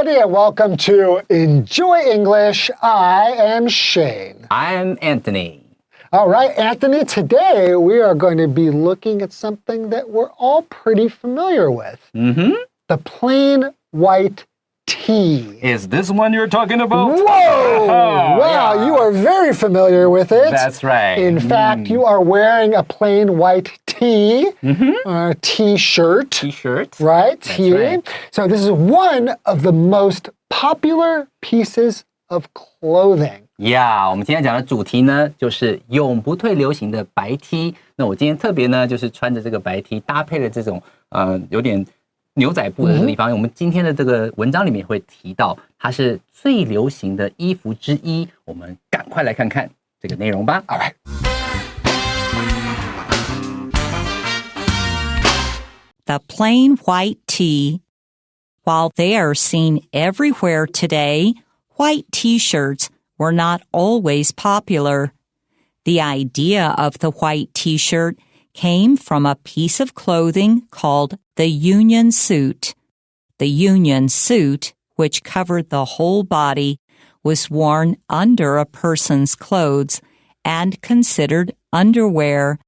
everybody, and welcome to Enjoy English. I am Shane. I am Anthony. All right, Anthony, today we are going to be looking at something that we're all pretty familiar with. The plain white tee. Is this one you're talking about? Whoa! Wow, you are very familiar with it. That's right. In fact, you are wearing a plain white tee, or t-shirt. T-shirt. Right, That's here. Right. So this is one of the most popular pieces of clothing. Yeah, 我们今天讲的主题呢，就是永不退流行的白 T。那我今天特别呢，就是穿着这个白 T， 搭配了这种有点牛仔布的地方。我们今天的这个文章里面会提到，它是最流行的衣服之一。我们赶快来看看这个内容吧。All right. The plain white tee. While they are seen everywhere today, white t-shirts were not always popular. The idea of the white t-shirt came from a piece of clothing called the union suit. The union suit, which covered the whole body, was worn under a person's clothes and considered underwear.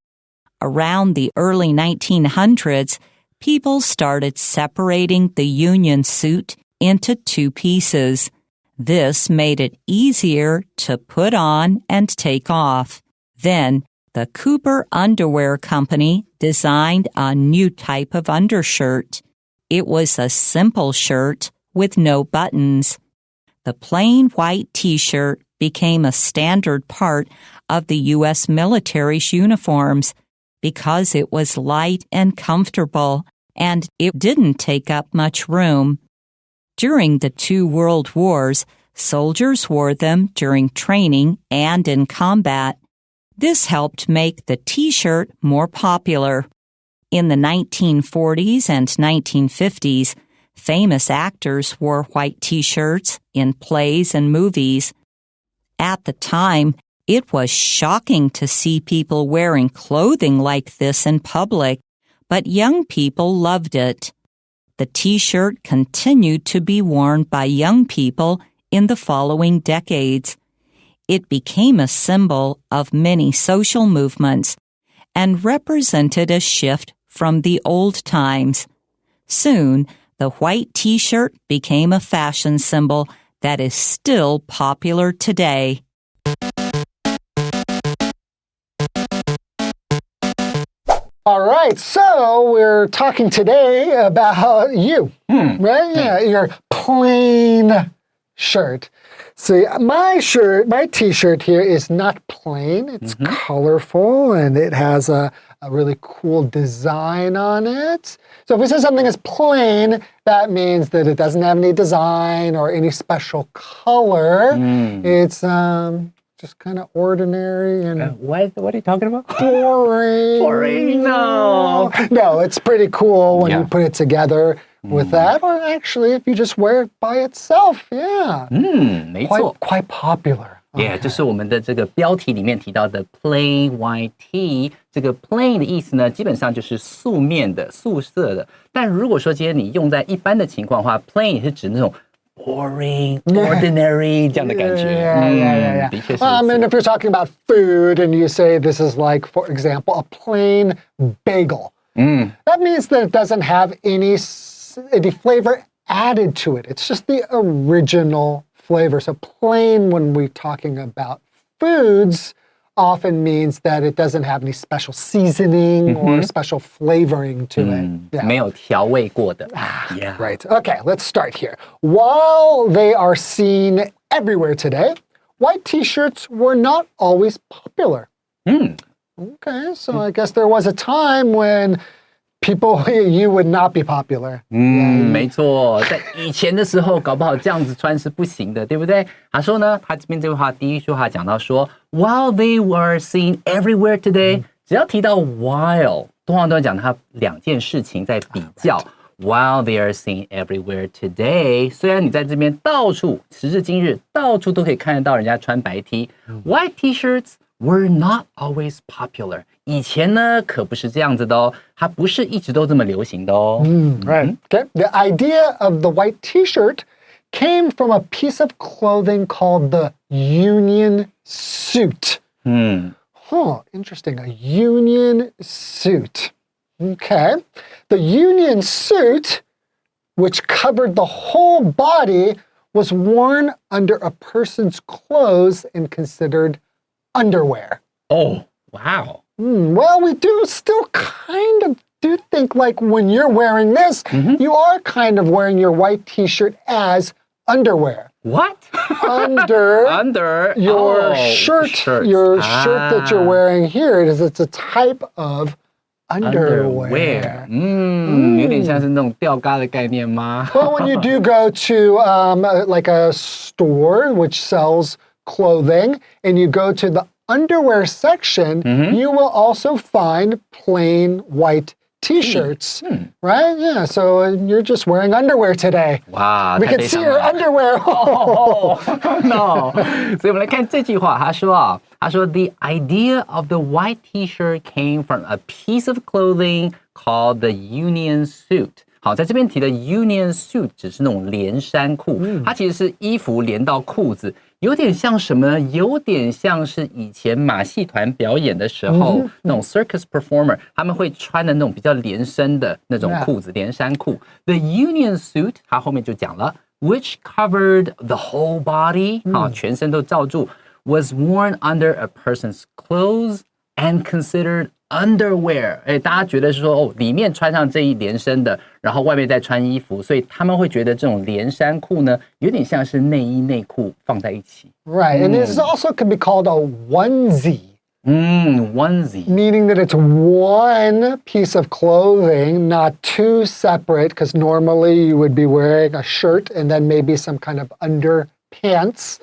Around the early 1900s, people started separating the union suit into two pieces. This made it easier to put on and take off. Then, the Cooper Underwear Company designed a new type of undershirt. It was a simple shirt with no buttons. The plain white t-shirt became a standard part of the U.S. military's uniforms because it was light and comfortable, and it didn't take up much room. During the two world wars, soldiers wore them during training and in combat. This helped make the t-shirt more popular. In the 1940s and 1950s, famous actors wore white t-shirts in plays and movies. At the time, it was shocking to see people wearing clothing like this in public, but young people loved it. The t-shirt continued to be worn by young people in the following decades. It became a symbol of many social movements and represented a shift from the old times. Soon, the white t-shirt became a fashion symbol that is still popular today. All right, so we're talking today about you, right? Yeah, your plain shirt. See, my t-shirt here is not plain. It's colorful, and it has a really cool design on it. So if we say something is plain, that means that it doesn't have any design or any special color. It's just kind of ordinary and What are you talking about? boring. Boring, no. No, it's pretty cool when you put it together with that, or actually if you just wear it by itself, yeah. 没错。 Quite popular. Yeah, 就是我们的这个标题里面提到的 plain white tee。这个 plain 的意思呢，基本上就是素面的、素色的。但如果说今天你用在一般的情况的话 ，plain 也是指那种 boring, ordinary 这样的感觉。Yeah. 的确是。I mean, if you're talking about food and you say this is like, for example, a plain bagel, that means that it doesn't have any flavor added to it. It's just the original flavor. So plain, when we're talking about foods, often means that it doesn't have any special seasoning or special flavoring to it. Yeah. 没有调味过的。 Yeah. Right. Okay, let's start here. While they are seen everywhere today, white t-shirts were not always popular. Okay, so I guess there was a time when you would not be popular. 没错，在以前的时候，搞不好这样子穿是不行的，对不对？他说呢，他这边这句话第一句话讲到说 ，While they were seen everywhere today，只要提到 while，通常都会讲它两件事情在比较。While they are seen everywhere today， 虽然你在这边到处时至今日到处都可以看得到人家穿白 T，white T-shirts were not always popular。以前呢，可不是这样子的哦，它不是一直都这么流行的哦。Right. Okay. The idea of the white T-shirt came from a piece of clothing called the union suit. Interesting. A union suit. Okay. The union suit, which covered the whole body, was worn under a person's clothes and considered underwear. Oh, wow. Well, we do still kind of do think like when you're wearing this, you are kind of wearing your white t-shirt as underwear. What? Under your shirt. Shirts. Your shirt that you're wearing here, it's a type of underwear. 有点像是那种吊嘎的概念吗？ Well, when you do go to like a store which sells clothing and you go to the underwear section, you will also find plain white T-shirts, right? Yeah, so you're just wearing underwear today. Wow, we can see your underwear. No. 所以我们来看这句话，他说 the idea of the white T-shirt came from a piece of clothing called the union suit. 好，在这边提的 union suit 只是那种连衫裤，它其实是衣服连到裤子，有点像什么呢？有点像是以前马戏团表演的时候，那种 circus performer 他们会穿的那种比较连身的那种裤子，连衫裤。The union suit 它后面就讲了 ，which covered the whole body， 好，全身都罩住 ，was worn under a person's clothes and considered underwear， 大家觉得是说里面穿上这一连身的，然后外面再穿衣服，所以他们会觉得这种连衫裤呢，有点像是内衣内裤放在一起。Right, and this also can be called a onesie. Onesie. Meaning that it's one piece of clothing, not two separate, because normally you would be wearing a shirt and then maybe some kind of underpants,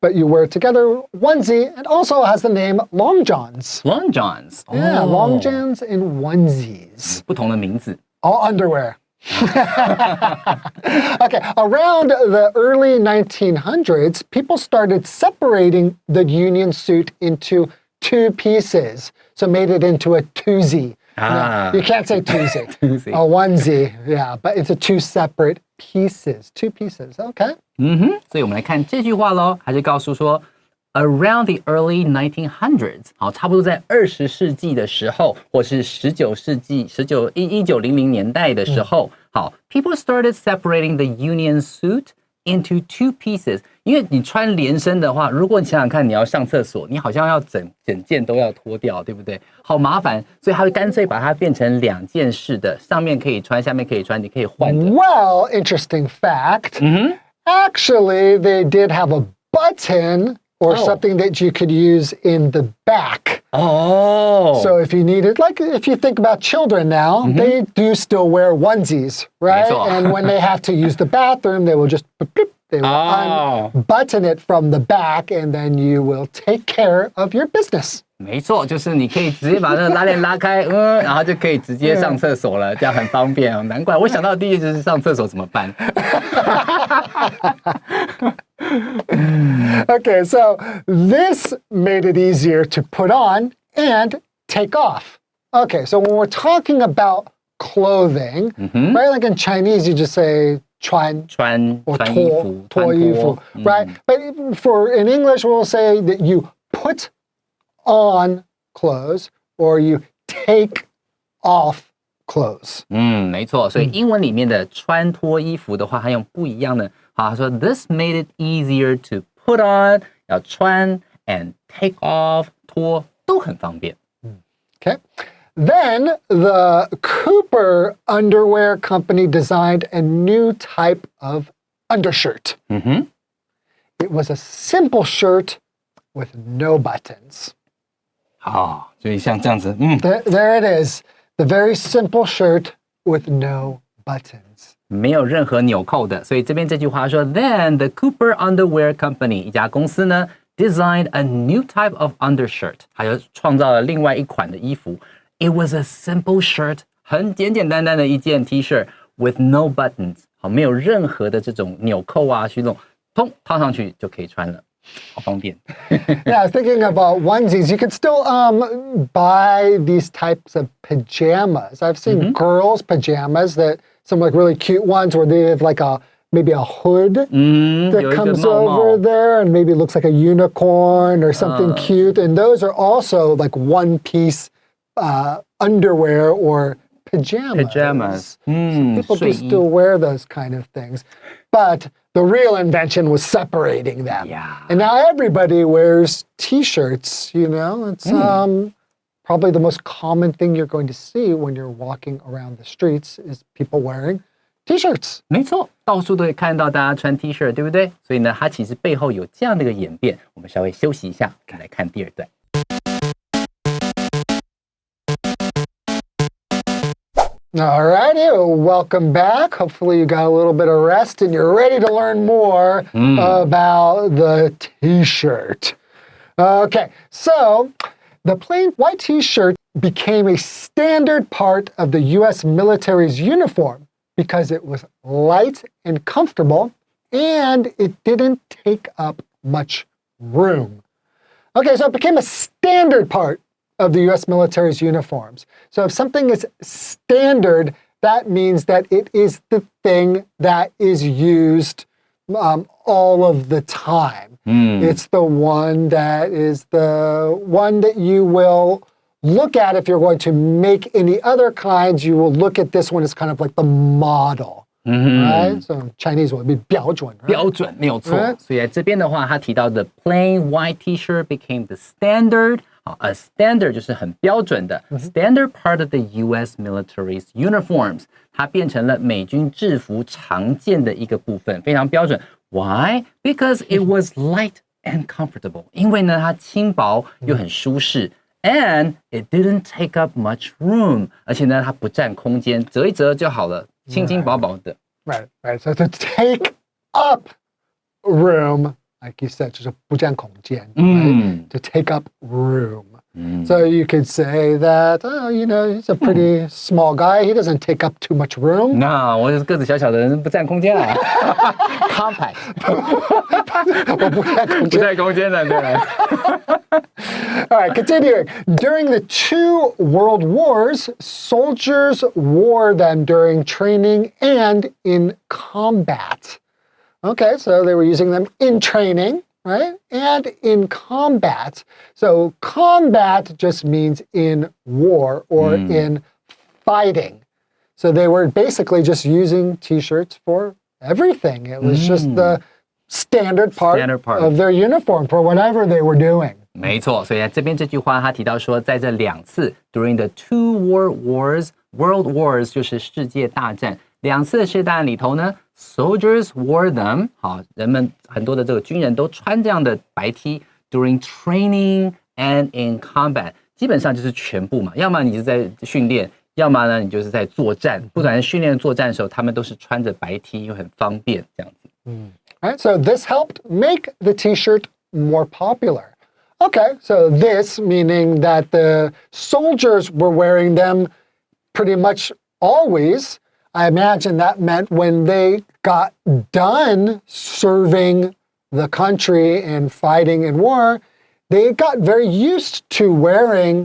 but you wear it together, onesie, and also has the name long johns. Long johns. Yeah, long johns and onesies. 不同的名字。All underwear. Okay, around the early 1900s, people started separating the union suit into two pieces, so made it into a twosie. You can't say twosie. A onesie, yeah, but it's two separate pieces. Two pieces, okay. 所以我们来看这句话咯，它就告诉说 around the early 1900s， 好，差不多在20世纪的时候，或是19世纪1900年代的时候，好 ，people started separating the union suit into two pieces。因为你穿连身的话，如果你想想看，你要上厕所，你好像要整件都要脱掉，对不对？好麻烦，所以他会干脆把它变成两件式的，上面可以穿，下面可以穿，你可以换的。Well, interesting fact. Actually, they did have a button or something that you could use in the back. So if you needed, like if you think about children now, they do still wear onesies, right? And when they have to use the bathroom, they will just they will unbutton it from the back, and then you will take care of your business. 没错，就是你可以直接把那个拉链拉开，然后就可以直接上厕所了，这样很方便哦。难怪我想到第一就是上厕所怎么办。Okay, so this made it easier to put on and take off. Okay, so when we're talking about clothing, right? Like in Chinese, you just say 穿 or 脱衣服, right? But in English, we'll say that you put on clothes or you take off clothes. 没错，所以英文里面的穿脱衣服的话，它用不一样的。好，他说 This made it easier to put on， 要穿 and take off 脱都很方便。Okay. Then the Cooper Underwear Company designed a new type of undershirt. It was a simple shirt with no buttons. 好，所以像这样子，There it is. The very simple shirt with no buttons. 没有任何纽扣的，所以这边这句话说 Then the Cooper Underwear Company 一家公司呢 designed a new type of undershirt， 还有创造了另外一款的衣服。It was a simple shirt， 很简简单单的一件 T 恤 with no buttons， 好，没有任何的这种纽扣啊，去弄，套上去就可以穿了。好方便。Yeah, thinking about onesies, you can still buy these types of pajamas. I've seen girls' pajamas that some like really cute ones where they have like a maybe a hood that comes over there and maybe looks like a unicorn or something cute. And those are also like one-piece underwear or pajamas. So people do still wear those kind of things. But the real invention was separating them. Yeah. And now everybody wears T-shirts, you know. It's probably the most common thing you're going to see when you're walking around the streets is people wearing T-shirts. 没错，到处都会看到大家穿 T 恤，对不对？所以呢，它其实背后有这样的一个演变。我们稍微休息一下，我们来看第二段。Alrighty, welcome back. Hopefully you got a little bit of rest and you're ready to learn more about the T-shirt. Okay, so the plain white T-shirt became a standard part of the U.S. military's uniform because it was light and comfortable and it didn't take up much room. Okay, so it became a standard part of the U.S. military's uniforms. So if something is standard, that means that it is the thing that is used all of the time. It's the one that you will look at if you're going to make any other kinds. You will look at this one as kind of like the model. Right? So Chinese would be 标准, right? 标准没有错。所以在这边的话，他提到的 plain white T-shirt became the standard. A standard 就是很标准的 standard part of the U.S. military's uniforms. 它变成了美军制服常见的一个部分，非常标准。Why? Because it was light and comfortable. 因为呢，它轻薄又很舒适。And it didn't take up much room. 而且呢，它不占空间，折一折就好了，轻轻薄薄的。Right. So to take up room, like you said, 就是不占空间, right? To take up room. So you could say that, he's a pretty small guy. He doesn't take up too much room. 那我个子小小的人不占空间啊。Compact. 我不占空间。不占空间的，对。All right, continuing. During the 2 world wars, soldiers wore them during training and in combat. Okay, so they were using them in training, right? And in combat. So combat just means in war or in fighting. So they were basically just using T-shirts for everything. It was just the standard part of their uniform for whatever they were doing. 没错，所以在这边这句话他提到说，在这2次 during the 2 world wars 就是世界大战，2次的世界大战里头呢 ，soldiers wore them， 好，人们很多的这个军人都穿这样的白 T during training and in combat， 基本上就是全部嘛，要么你是在训练，要么呢你就是在作战，不管是训练作战的时候，他们都是穿着白 T， 又很方便这样子。Right, so this helped make the T-shirt more popular. Okay, so this meaning that the soldiers were wearing them pretty much always. I imagine that meant when they got done serving the country and fighting in war, they got very used to wearing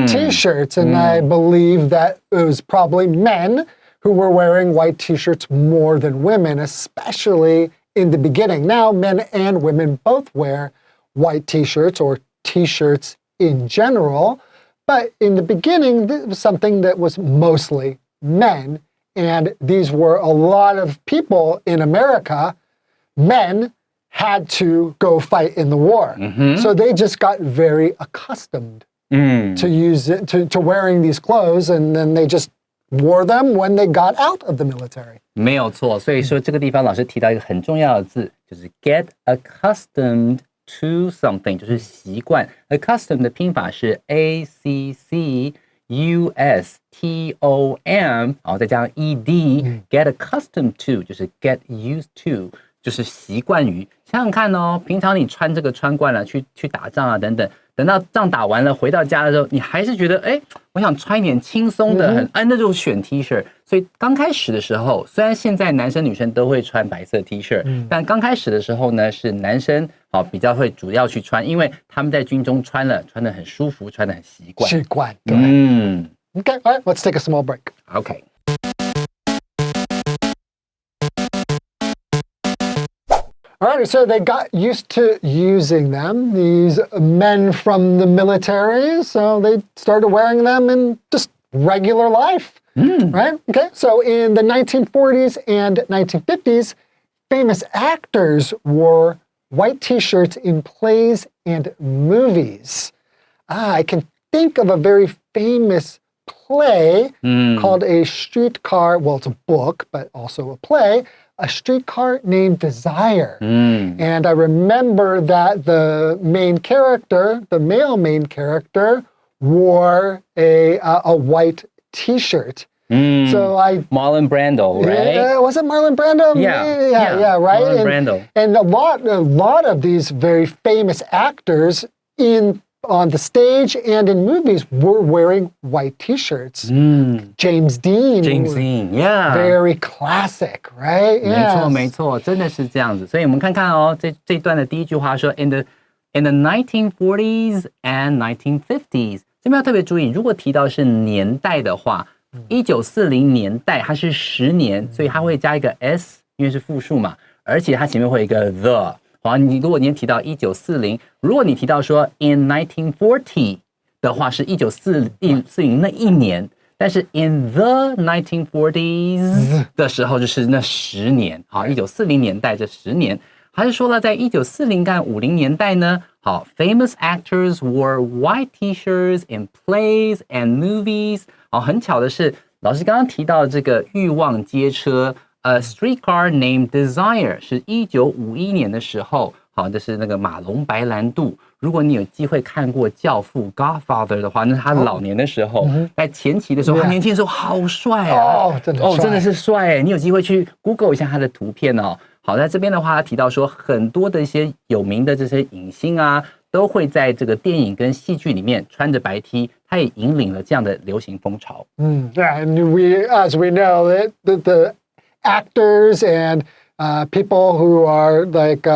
T-shirts. And I believe that it was probably men who were wearing white T-shirts more than women, especially in the beginning. Now, men and women both wear white T-shirts or T-shirts in general. But in the beginning, this was something that was mostly men. And these were a lot of people in America, men, had to go fight in the war. So they just got very accustomed to wearing these clothes, and then they just wore them when they got out of the military. 没有错，所以说这个地方老师提到一个很重要的字，就是 get accustomed to something， 就是习惯。accustomed 的拼法是 ACCUSTOM， 然后再加上 ED，get accustomed to 就是 get used to， 就是习惯于。想想看哦，平常你穿这个穿惯了，去打仗啊等等，等到仗打完了回到家的时候，你还是觉得我想穿一点轻松的，那就选 T 恤。所以刚开始的时候，虽然现在男生女生都会穿白色 T 恤，但刚开始的时候呢，是男生比较会主要去穿，因为他们在军中穿得很舒服，穿得很习惯。习惯，对。Okay, all right, let's take a small break. Okay. All right, so they got used to using them, these men from the military, so they started wearing them in just regular life, right? Okay, so in the 1940s and 1950s, famous actors wore white t-shirts in plays and movies. I can think of a very famous play called A Streetcar, well, it's a book, but also a play, A Streetcar Named Desire. And I remember that the main character, the male main character, wore a white t-shirt. So Marlon Brando, right? Yeah, was it Marlon Brando? Yeah, right. Marlon Brando. And a lot of these very famous actors on the stage and in movies were wearing white t-shirts. James Dean. Yeah. Very classic, right? 没错，真的是这样子。所以我们看看哦，这一段的第一句话说 in the 1940s and 1950s， 这边要特别注意，如果提到是年代的话，1940年代它是10年，所以它会加一个 s， 因为是复数嘛，而且它前面会有一个 the。好，如果你提到1940，如果你提到说 in 1940的话，是1940那一年，但是 in the 1940s 的时候就是那10年。好，1940年代这10年，还是说了在1940跟50年代呢？好 ，famous actors wore white t-shirts in plays and movies。好，很巧的是，老师刚刚提到这个欲望街车。A Streetcar Named Desire 是1951年的时候，好，这是那个马龙白兰度。如果你有机会看过《教父》Godfather 的话，那是他老年的时候，在前期的时候，他年轻的时候好帅啊！真的是帅哎！你有机会去 Google 一下他的图片哦。好，在这边的话，他提到说，很多的一些有名的这些影星啊，都会在这个电影跟戏剧里面穿着白 T， 他也引领了这样的流行风潮。Yeah, and as we know, the actors and people who are like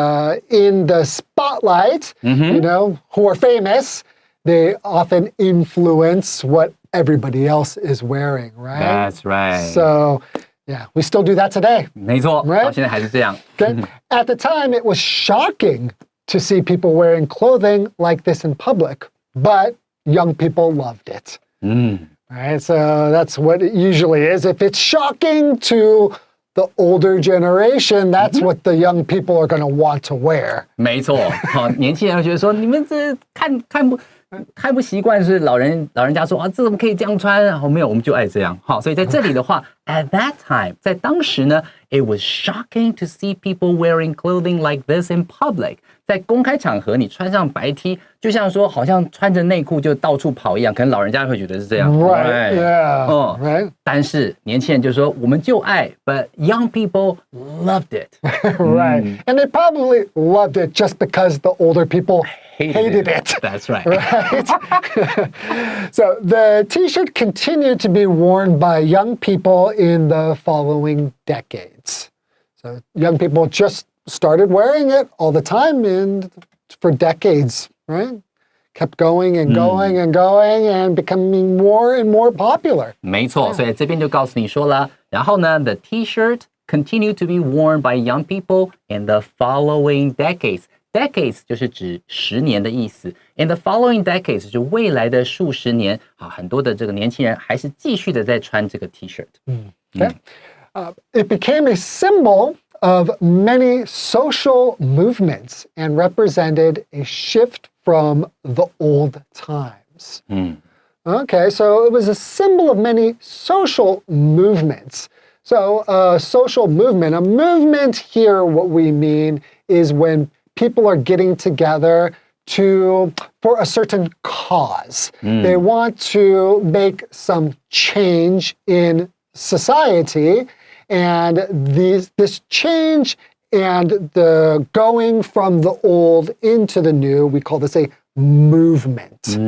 in the spotlight, you know, who are famous, they often influence what everybody else is wearing, right? That's right. So, yeah, we still do that today. 没错， right? 到现在还是这样。Okay? At the time, it was shocking to see people wearing clothing like this in public, but young people loved it. Right? So that's what it usually is. If it's shocking to the older generation, that's what the young people are going to want to wear. 没错，好，年轻人会觉得说，你们这看不习惯，是老人家说啊，这怎么可以这样穿？好，没有，我们就爱这样。好，所以在这里的话，at that time， 在当时呢 ，it was shocking to see people wearing clothing like this in public。在公开场合，你穿上白 T， 就像说好像穿着内裤就到处跑一样，可能老人家会觉得是这样。Right, yeah, right. 但是年轻人就说我们就爱 ，but young people loved it. Right, and they probably loved it just because the older people hated it. That's right. Right? So the t-shirt continued to be worn by young people in the following decades. So young people just started wearing it all the time and for decades, right? Kept going and going and going and becoming more and more popular. 没错，所以这边就告诉你说了，然后呢 ，the T-shirt continued to be worn by young people in the following decades.Decades 就是指10年的意思 ，in the following decades 就是未来的数十年，啊，很多的这个年轻人还是继续的在穿这个 T-shirt。Okay. It became a symbol of many social movements and represented a shift from the old times. Okay, so it was a symbol of many social movements. So a social movement, a movement here, what we mean is when people are getting together for a certain cause. They want to make some change in society, and this change and the going from the old into the new, we call this a movement.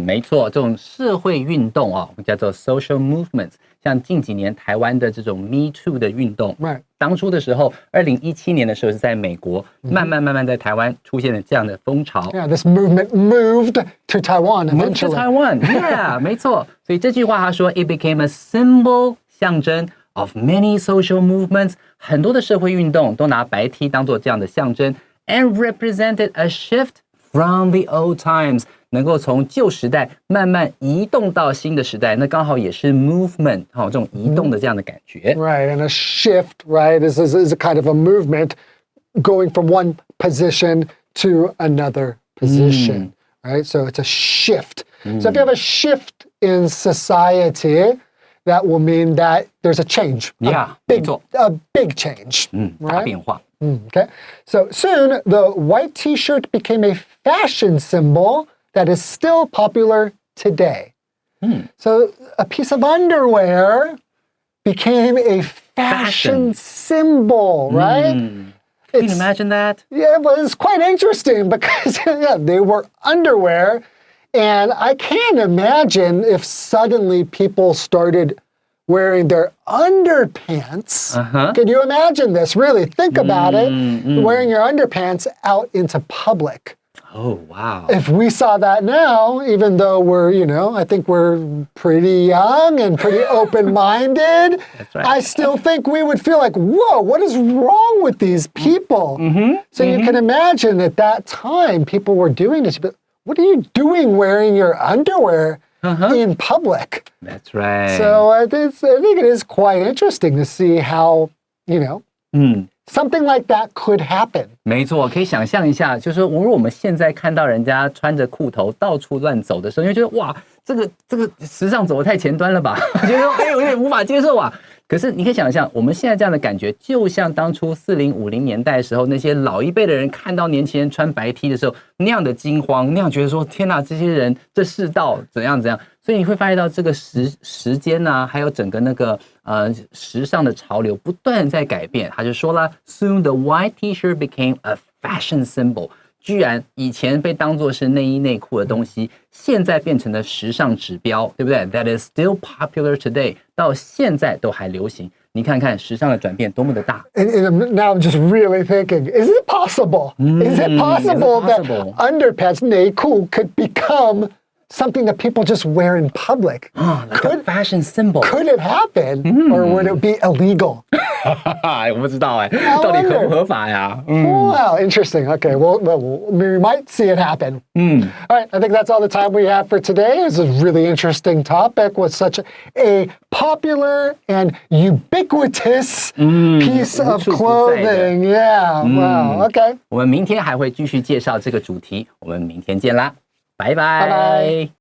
没错，这种社会运动啊，我们叫做 social movements。像近几年台湾的这种 Me Too 的运动，当初的时候，2017年的时候是在美国，慢慢在台湾出现了这样的风潮。Yeah, this movement moved to Taiwan eventually. Moved to Taiwan, yeah, 没错。所以这句话他说 ，it became a symbol 象征 of many social movements， 很多的社会运动都拿白 T 当做这样的象征 ，and represented a shift from the old times， 能够从旧时代慢慢移动到新的时代，那刚好也是 movement， 这种移动的这样的感觉。Right, and a shift, right, is a kind of a movement going from one position to another position, right? So it's a shift. So if you have a shift in society, that will mean that there's a change. Yeah, a big change, 大 right? 变化。Okay. So soon, the white T-shirt became a fashion symbol that is still popular today. So a piece of underwear became a fashion symbol, right? Can you imagine that? Yeah, but it's quite interesting because they were underwear. And I can't imagine if suddenly people started wearing their underpants. Can you imagine this? Really, think about it. Wearing your underpants out into public. Oh, wow. If we saw that now, even though we're, I think we're pretty young and pretty open-minded, That's right. I still think we would feel like, whoa, what is wrong with these people? So you can imagine at that time, people were doing this. But what are you doing wearing your underwear in public? That's right. So I think it is quite interesting to see how, something like that could happen. 没错，可以想象一下，就是说，如果我们现在看到人家穿着裤头到处乱走的时候，你会觉得哇，这个时尚走得太前端了吧？觉得有点无法接受啊。可是你可以想象，我们现在这样的感觉，就像当初40、50年代的时候，那些老一辈的人看到年轻人穿白 T 的时候，那样的惊慌，那样觉得说，天哪，这些人这世道怎样怎样。所以你会发现到这个时间啊，还有整个那个时尚的潮流不断在改变。他就说了 ，Soon the white T-shirt became a fashion symbol。居然以前被当作是内衣内裤的东西，现在变成了时尚指标，对不对 ？That is still popular today， 到现在都还流行。你看看时尚的转变多么的大。And now I'm just really thinking, is it possible? Is it possible that underpants, 内裤 could become something that people just wear in public? Like a fashion symbol. Could it happen, or would it be illegal? 我不知道哎，到底合不合法呀？Wow, interesting. Okay, well, we might see it happen. All right, I think that's all the time we have for today. It's a really interesting topic with such a popular and ubiquitous piece of clothing. Yeah, wow, okay. 我们明天还会继续介绍这个主题，我们明天见啦，拜拜。拜拜。